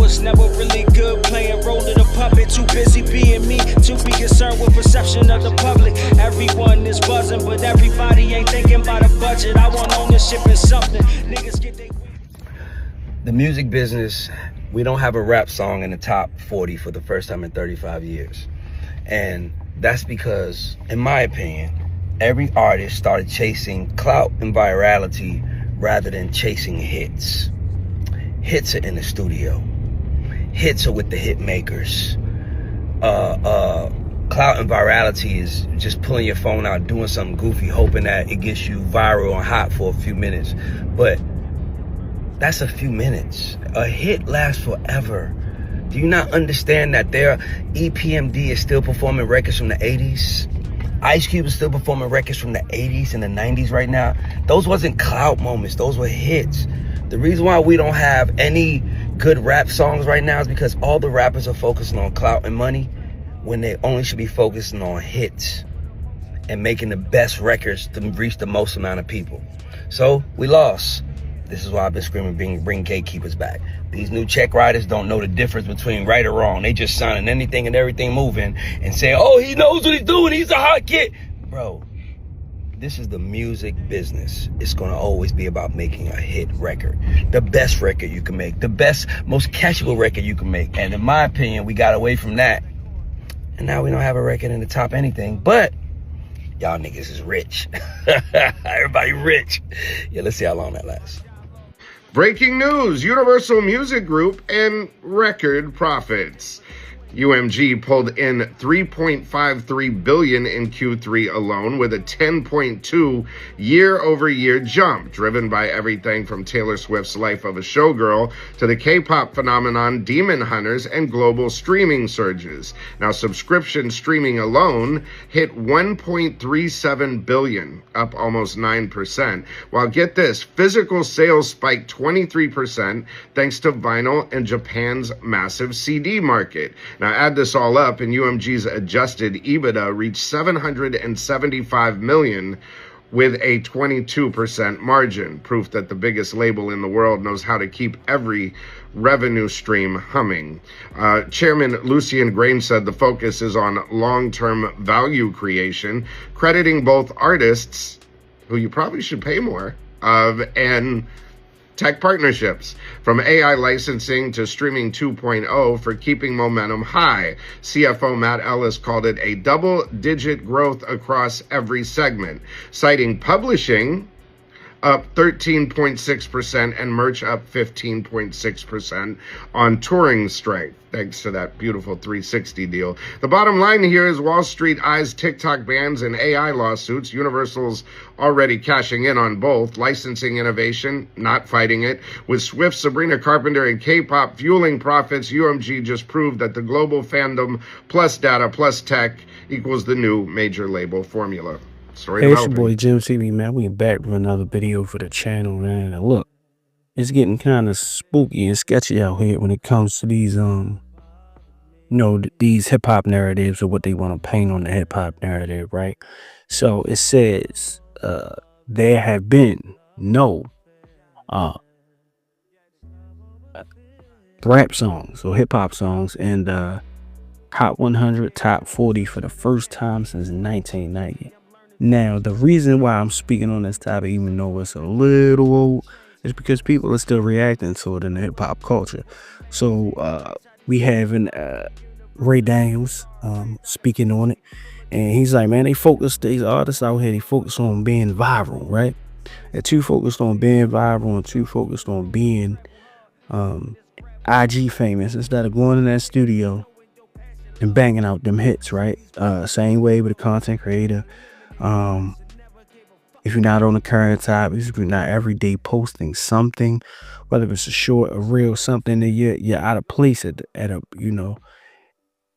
was never really good playing role of the puppet. Too busy being me to be concerned with perception of the public. Everyone is buzzing, but everybody ain't thinking about a budget. I want ownership in something. Niggas get they... The music business, we don't have a rap song in the top 40 for the first time in 35 years. And that's because, in my opinion, every artist started chasing clout and virality rather than chasing hits. Hits are in the studio. Hits are with the hit makers. Clout and virality is just pulling your phone out, doing something goofy, hoping that it gets you viral and hot for a few minutes. But that's a few minutes. A hit lasts forever. Do you not understand that EPMD is still performing records from the 80s? Ice Cube is still performing records from the 80s and the 90s right now. Those wasn't clout moments. Those were hits. The reason why we don't have any good rap songs right now is because all the rappers are focusing on clout and money when they only should be focusing on hits and making the best records to reach the most amount of people. So we lost. This is why I've been screaming, bring gatekeepers back. These new check riders don't know the difference between right or wrong. They just signing anything and everything moving and saying, oh, he knows what he's doing. He's a hot kid. Bro, this is the music business. It's going to always be about making a hit record. The best record you can make. The best, most catchable record you can make. And in my opinion, we got away from that. And now we don't have a record in the top anything. But y'all niggas is rich. Everybody rich. Yeah, let's see how long that lasts. Breaking news, Universal Music Group and record profits. UMG pulled in $3.53 billion in Q3 alone, with a 10.2 year-over-year jump, driven by everything from Taylor Swift's Life of a Showgirl to the K-pop phenomenon Demon Hunters and global streaming surges. Now, subscription streaming alone hit $1.37 billion, up almost 9%. While get this, physical sales spiked 23% thanks to vinyl and Japan's massive CD market. Now, add this all up, and UMG's adjusted EBITDA reached $775 million with a 22% margin, proof that the biggest label in the world knows how to keep every revenue stream humming. Chairman Lucian Grain said the focus is on long-term value creation, crediting both artists, who you probably should pay more of, and tech partnerships, from AI licensing to streaming 2.0, for keeping momentum high. CFO Matt Ellis called it a double-digit growth across every segment, citing publishing up 13.6% and merch up 15.6% on touring strength, thanks to that beautiful 360 deal. The bottom line here is Wall Street eyes TikTok bans and AI lawsuits. Universal's already cashing in on both. Licensing innovation, not fighting it. With Swift, Sabrina Carpenter, and K-pop fueling profits, UMG just proved that the global fandom plus data plus tech equals the new major label formula. Hey, it's your boy Jim TV, man. We back with another video for the channel, man. And look, it's getting kind of spooky and sketchy out here when it comes to these, these hip hop narratives, or what they want to paint on the hip hop narrative, right? So it says, there have been no rap songs or hip hop songs in the Hot 100 Top 40 for the first time since 1990. Now, the reason why I'm speaking on this topic, even though it's a little old, is because people are still reacting to it in the hip hop culture. So we having Ray Daniels speaking on it, and he's like, man, these artists out here, they focus on being viral, right? They're too focused on being viral and too focused on being IG famous, instead of going in that studio and banging out them hits, right? Same way with a content creator. If you're not on the current topic, if you're not every day posting something, whether it's a short, a reel, something, that you're out of place at a, you're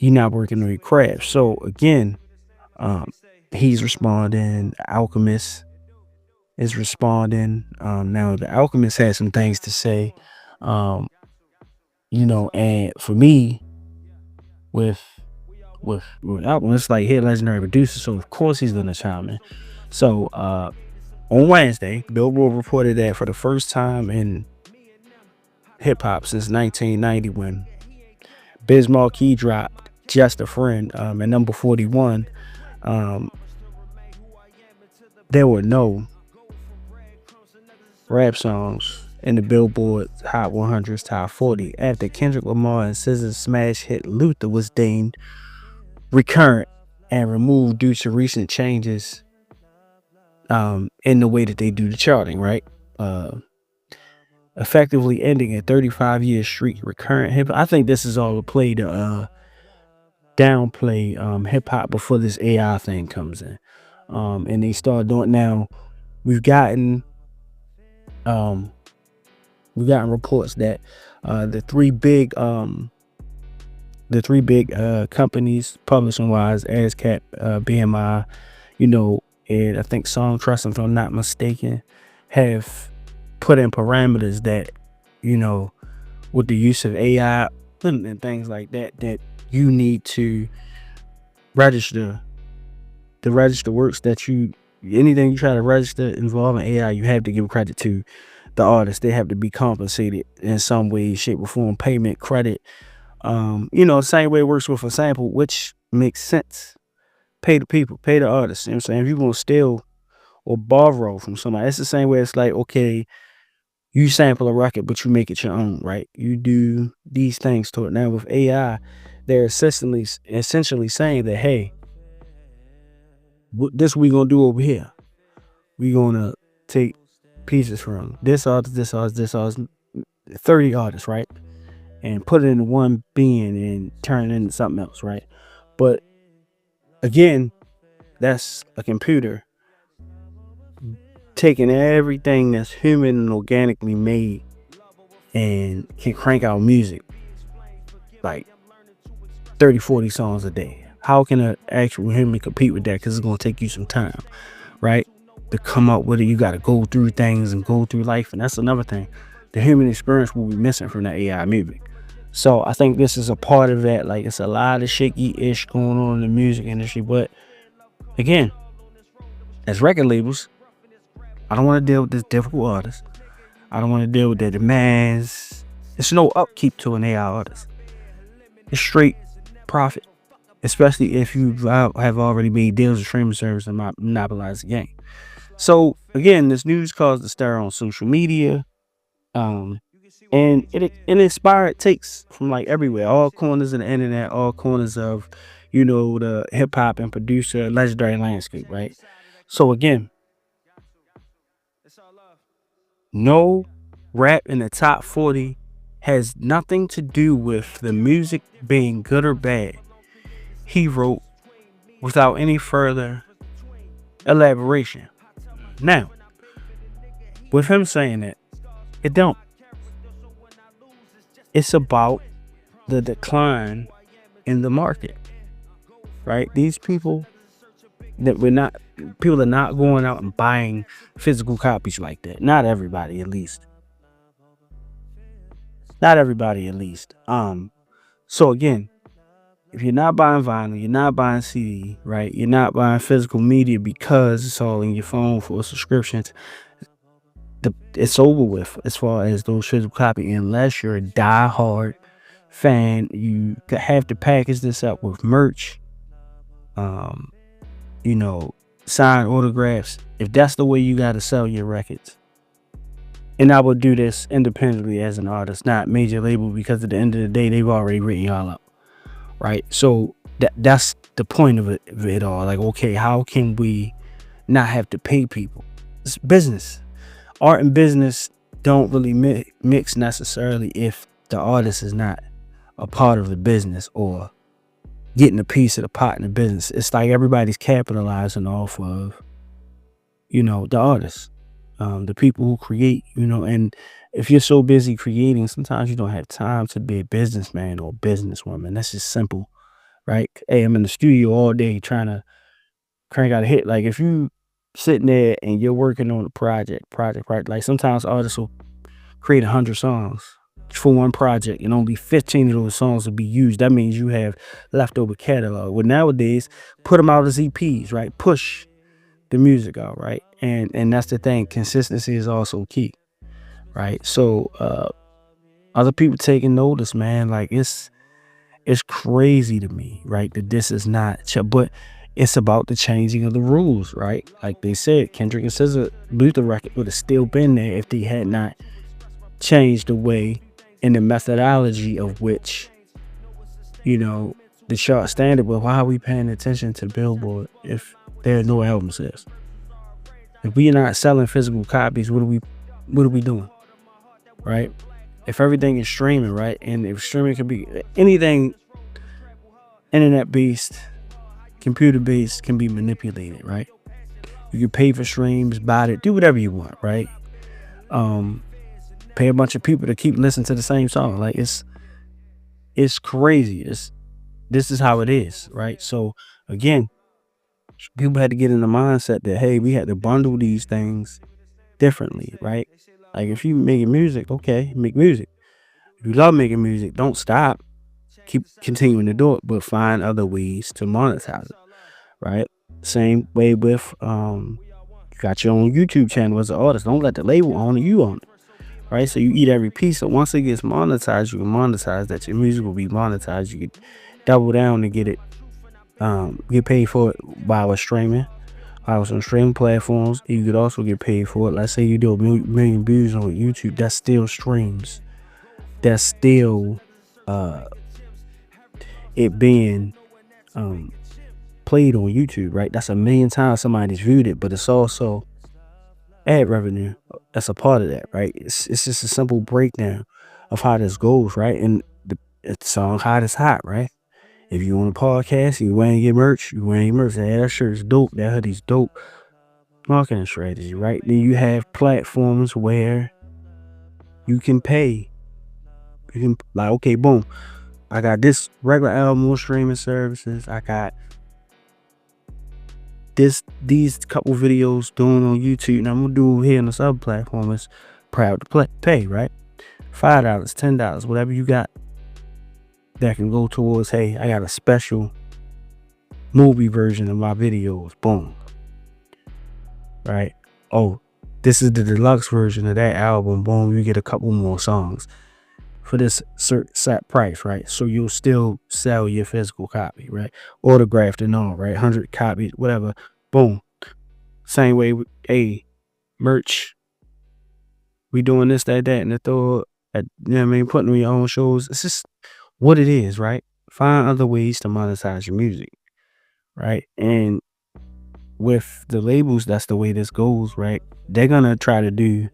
not working on your craft. So again, he's responding. Alchemist is responding. Now the Alchemist has some things to say, and for me, with Alchemist, it's like hit legendary producer, so of course he's gonna chime in. So on Wednesday, Billboard reported that for the first time in hip hop since 1990 when Biz Markie dropped Just a Friend at number 41. There were no rap songs in the Billboard Hot 100's top 40 after Kendrick Lamar and SZA's smash hit Luther was deemed recurrent and removed due to recent changes in the way that they do the charting, right? Effectively ending a 35-year streak. Recurrent hip. I think this is all a play to downplay hip hop before this AI thing comes in, and they start doing. Now we've gotten reports that the three big companies publishing wise, ASCAP, BMI, and I think Song Trust, if I'm not mistaken, have put in parameters that, with the use of AI and things like that, that you need to register works that anything you try to register involving AI, you have to give credit to the artist. They have to be compensated in some way, shape, or form, payment, credit. Same way it works with a sample, which makes sense. Pay the people, pay the artists. You know what I'm saying? If you're going to steal or borrow from somebody, it's the same way. It's like, okay, you sample a record, but you make it your own, right? You do these things to it. Now with AI, they're essentially saying that, hey, this we going to do over here. We're going to take pieces from this artist, 30 artists, right? And put it in one bin and turn it into something else, right? But again, that's a computer taking everything that's human and organically made and can crank out music like 30, 40 songs a day. How can an actual human compete with that? Because it's going to take you some time, right? To come up with it, you got to go through things and go through life. And that's another thing. The human experience will be missing from that AI music. So I think this is a part of that. Like, it's a lot of shaky-ish going on in the music industry. But again, as record labels, I don't want to deal with this difficult artist. I don't want to deal with their demands. There's no upkeep to an AI artist. It's straight profit, especially if you have already made deals with streaming service and monopolize the game. So again, this news caused a stir on social media, and it inspired takes from like everywhere, all corners of the internet, all corners of the hip hop and producer legendary landscape, right? So again, no rap in the top 40 has nothing to do with the music being good or bad. He wrote without any further elaboration. Now, with him saying that, it don't. It's about the decline in the market, right? These people people are not going out and buying physical copies like that. Not everybody, at least. So again, if you're not buying vinyl, you're not buying CD, right? You're not buying physical media because it's all in your phone for subscriptions. It's over with as far as those physical copies, unless you're a diehard fan. You have to package this up with merch, signed autographs, if that's the way you got to sell your records. And I would do this independently as an artist, not major label, because at the end of the day, they've already written y'all up, right? So that's the point of it all. Like, okay, how can we not have to pay people? It's business. Art and business don't really mix necessarily if the artist is not a part of the business or getting a piece of the pot in the business. It's like everybody's capitalizing off of, the artists, the people who create, and if you're so busy creating, sometimes you don't have time to be a businessman or a businesswoman. That's just simple, right? Hey, I'm in the studio all day trying to crank out a hit. Like, if you sitting there and you're working on a project, right? Like, sometimes artists will create 100 songs for one project and only 15 of those songs will be used. That means you have leftover catalog. Well, nowadays, put them out as EPs, right? Push the music out, right? And that's the thing. Consistency is also key, right? So Other people taking notice, man. Like it's crazy to me, right? That this is not, but it's about the changing of the rules, right? Like they said, Kendrick and SZA, Luther record would have still been there if they had not changed the way and the methodology of which, the chart standard. But why are we paying attention to Billboard if there are no album sales? If we are not selling physical copies, what are we doing, right? If everything is streaming, right, and if streaming can be anything, internet based, computer based, can be manipulated, right? You can pay for streams, buy it, do whatever you want, right? Pay a bunch of people to keep listening to the same song. Like it's crazy. This is how it is, right? So again, people had to get in the mindset that, hey, we had to bundle these things differently, right? Like if you making music, okay, make music. If you love making music, don't stop. Keep continuing to do it, but find other ways to monetize it, right? Same way with you got your own YouTube channel as an artist. Don't let the label own it, you own it, right? So you eat every piece. So once it gets monetized, you can monetize that. Your music will be monetized. You can double down and get it, get paid for it by streaming. Some streaming platforms. You could also get paid for it. Let's say you do a million views on YouTube. That's still streams. That's still it being played on YouTube, right? That's 1 million times somebody's viewed it, but it's also ad revenue. That's a part of that, right? It's just a simple breakdown of how this goes, right? And the song Hot is Hot, right? If you on a podcast, you want to get merch, Hey, that shirt's dope. That hoodie's dope. Marketing strategy, right? Then you have platforms where you can pay. You can, like, okay, boom. I got this regular album on streaming services. I got these couple videos doing on YouTube, and I'm gonna do here on this other platform. Is proud to pay, right? $5, $10, whatever you got that can go towards, hey, I got a special movie version of my videos. Boom. Right? Oh, this is the deluxe version of that album. Boom, you get a couple more songs for this set price, right? So you'll still sell your physical copy, right? Autographed and all, right? 100 copies, whatever. Boom. Same way with merch. We doing this, that, and the third. Putting on your own shows. It's just what it is, right? Find other ways to monetize your music, right? And with the labels, that's the way this goes, right? They're gonna try to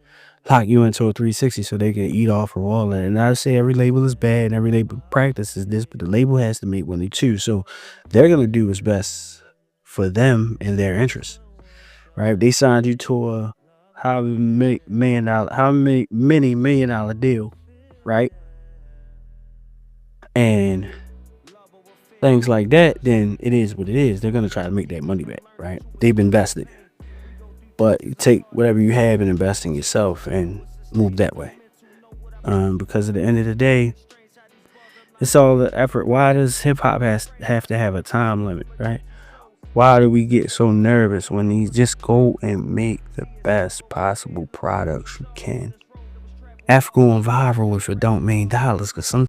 lock you into a 360 so they can eat off of all that. And I say every label is bad and every label practices this, but the label has to make when they choose. So they're gonna do what's best for them and their interests, right? If they signed you to a how many $1 million deal, right? And things like that, then it is what it is. They're gonna try to make that money back, right? They've invested. But you take whatever you have and invest in yourself and move that way. Because at the end of the day, it's all the effort. Why does hip hop have to have a time limit, right? Why do we get so nervous when you just go and make the best possible products you can? After going viral if it don't mean dollars, because some